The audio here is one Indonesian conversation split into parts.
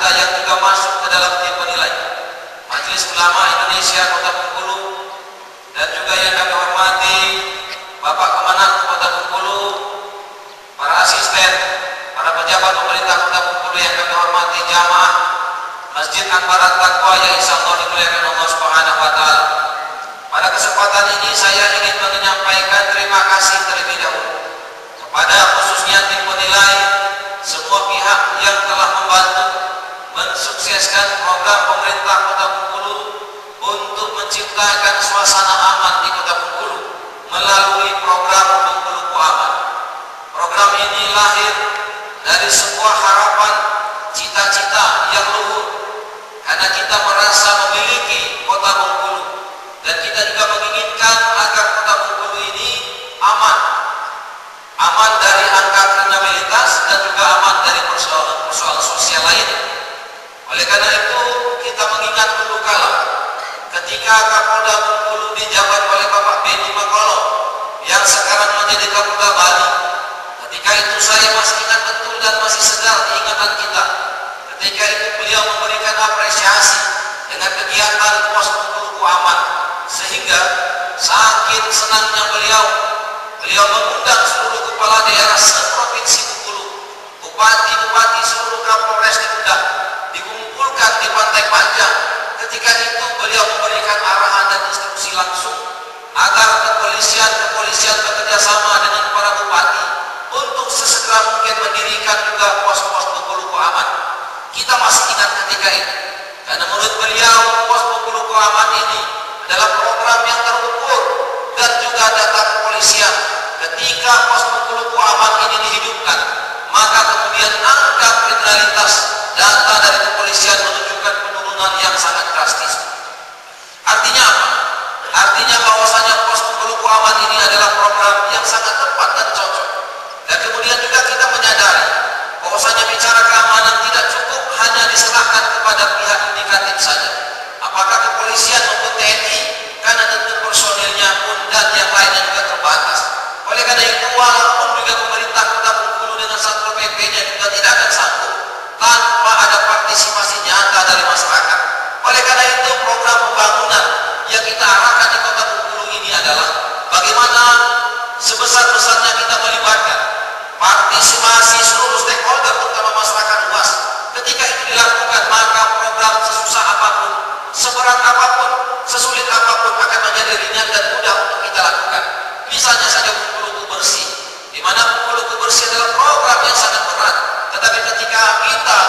kita yang juga masuk ke dalam tim penilai, Majelis Ulama Indonesia Kota Bengkulu, dan juga yang kami hormati Bapak Komandan Kota Bengkulu, para asisten, para pejabat pemerintah Kota Bengkulu yang kami hormati, jamaah Masjid Akbar At-Taqwa yang insyaallah dimuliakan Allah Subhanahu wa taala. Pada kesempatan ini saya ingin menyampaikan terima kasih terlebih dahulu kepada khususnya tim penilai, semua pihak yang telah membantu mensukseskan program pemerintah Kota Bengkulu untuk menciptakan suasana aman di Kota Bengkulu melalui program Bengkuluku Aman. Program ini lahir dari sebuah harapan, cita-cita yang luhur, karena kita merasa memiliki Kota Bengkulu dan kita juga menginginkan agar Kota Bengkulu ini aman, aman dari angka kriminalitas dan juga aman dari persoalan sosial lain. Oleh karena itu kita mengingat dulu kala ketika Kapolda Bengkulu dijabat oleh Bapak Benny Makolo yang sekarang menjadi Kapolda Bali. Ketika itu saya masih ingat betul dan masih segar di ingatan kita. Ketika itu beliau memberikan apresiasi dengan kegiatan pos Bengkuluku Aman, sehingga saking senangnya beliau mengundang seluruh kepala daerah seprovinsi Bengkulu, bupati-bupati, seluruh kapolres diundang, dikumpulkan di Pantai Panjang. Ketika itu beliau memberikan arahan dan instruksi langsung agar kepolisian bekerja sama dengan para bupati untuk sesegera mungkin mendirikan juga pos-pos Bengkuluku Aman. Kita masih ingat ketika itu, karena menurut beliau pos Bengkuluku Aman ini adalah program yang terukur dan juga data kepolisian. Ketika pos Bengkuluku Aman ini dihidupkan, maka kemudian angka kriminalitas, data dari kepolisian menunjukkan penurunan yang sangat drastis. Artinya apa? Artinya bahwasanya pos Bengkuluku Aman ini adalah program yang sangat tepat dan cocok. Dan kemudian juga kita menyadari bahwasanya bicara keamanan tidak cukup hanya diserahkan kepada pihak indikatif saja. Apakah kepolisian maupun TNI, karena tentu personilnya pun dan yang lainnya juga terbatas. Oleh karena itu, walaupun juga pemerintah Kota Bengkulu dengan Satpol PP-nya juga tidak akan sanggup tanpa ada partisipasi nyata dari masyarakat. Oleh karena itu, program pembangunan yang kita arahkan di Kota Bengkulu ini adalah bagaimana sebesar-besarnya kita melibatkan partisipasi seluruh stakeholder, terutama masyarakat luas. Ketika itu dilakukan, maka program sesusah apapun, seberat apapun, sesulit apapun akan menjadi ringan dan mudah untuk kita lakukan. Misalnya saja Bengkuluku Bersih, di mana Bengkuluku Bersih adalah program yang sangat berat. Tetapi ketika kita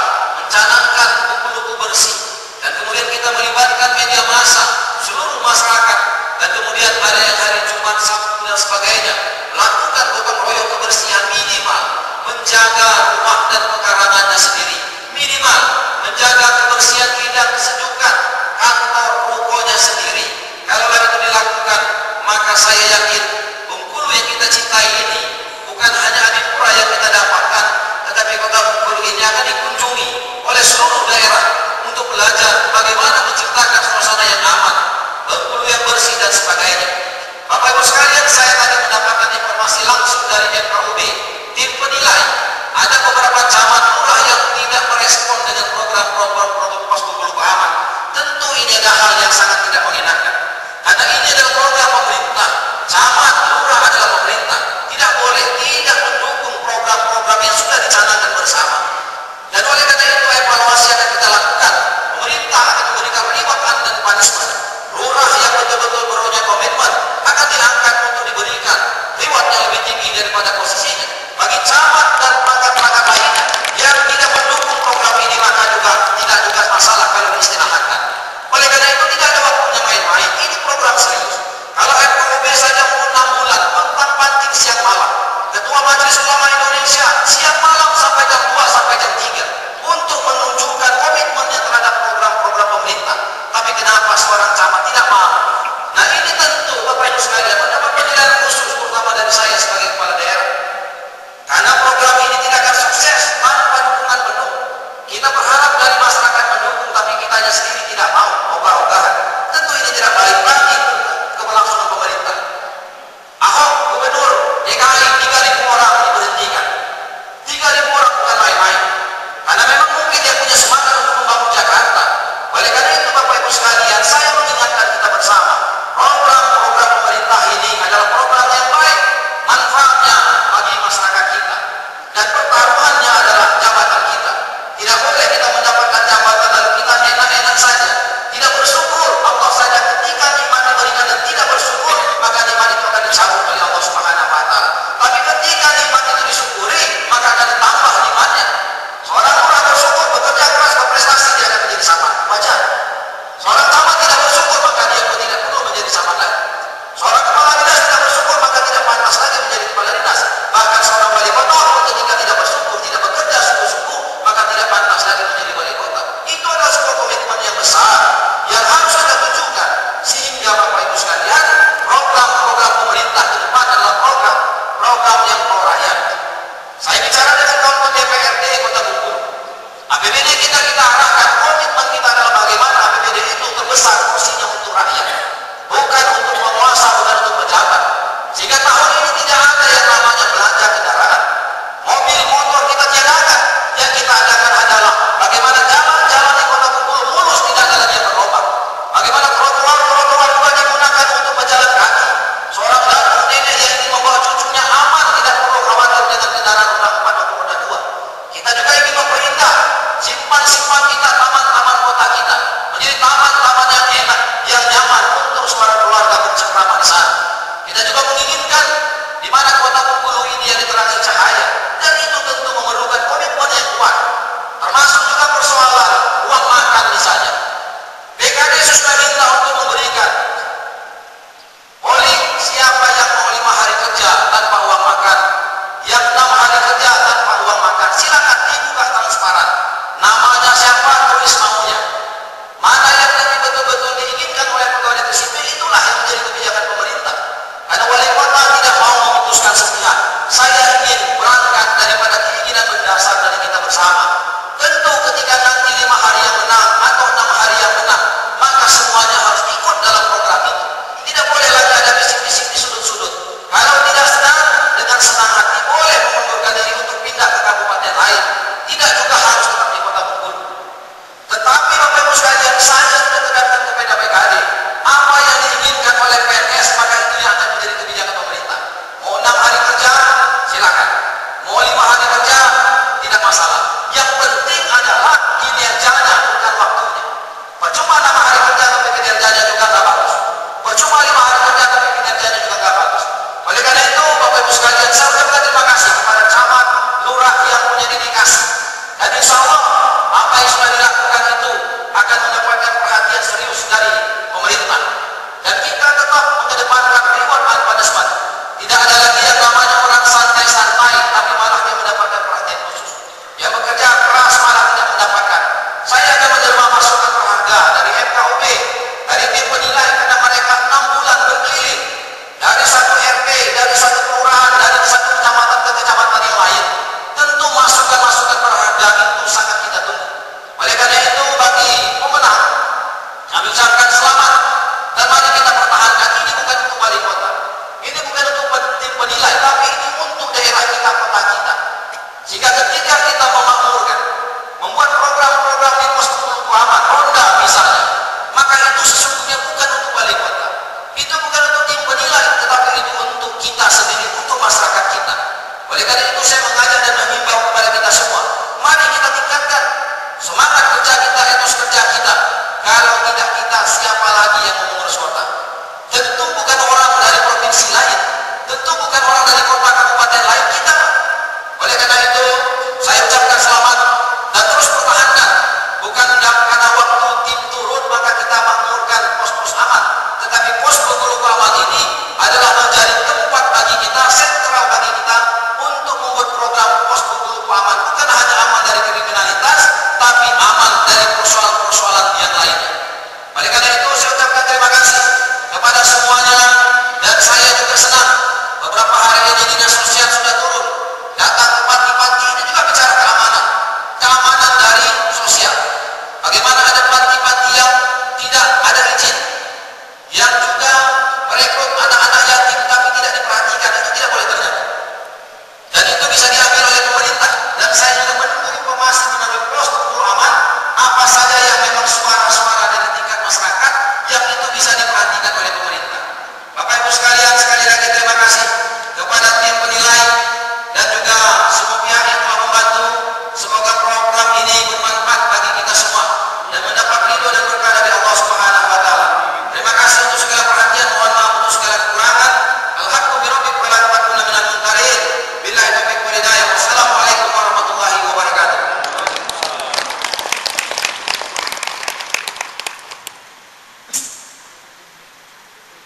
mencanangkan Bengkuluku Bersih dan kemudian kita melibatkan media massa, seluruh masyarakat, dan kemudian pada yang hari Jumat, Sabtu dan sebagainya, lakukan gotong royong kebersihan, minimal menjaga rumah dan pekarangannya sendiri, minimal menjaga kebersihan bidang kesejukan kantor rukonya sendiri. Kalau itu dilakukan, maka saya yakin Bengkulu yang kita cintai ini bukan hanya adipura yang kita dapatkan, tetapi Kota Bengkulu ini akan dikunjungi oleh seluruh daerah untuk belajar bagaimana menciptakan suasana yang aman, Bengkulu yang bersih dan sebagainya. Bapak Ibu sekalian, saya tadi mendapatkan informasi langsung dari FKUB, tim penilai, ada beberapa camat lurah yang tidak merespon dengan program-program pos Bengkuluku Aman. Tentu ini ada hal yang sangat tidak mengenakan, karena ini adalah program pemerintah. Camat lurah adalah pemerintah, tidak boleh tidak mendukung program-program yang sudah dicanangkan bersama. Dan oleh karena itu, evaluasi akan kita lakukan. Pemerintah akan memberikan reward dan punishment. Lurah yang betul-betul punya komitmen akan diangkat untuk diberikan reward yang lebih tinggi daripada posisinya. Bagi camat dan perangkat-perangkat lainnya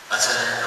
acara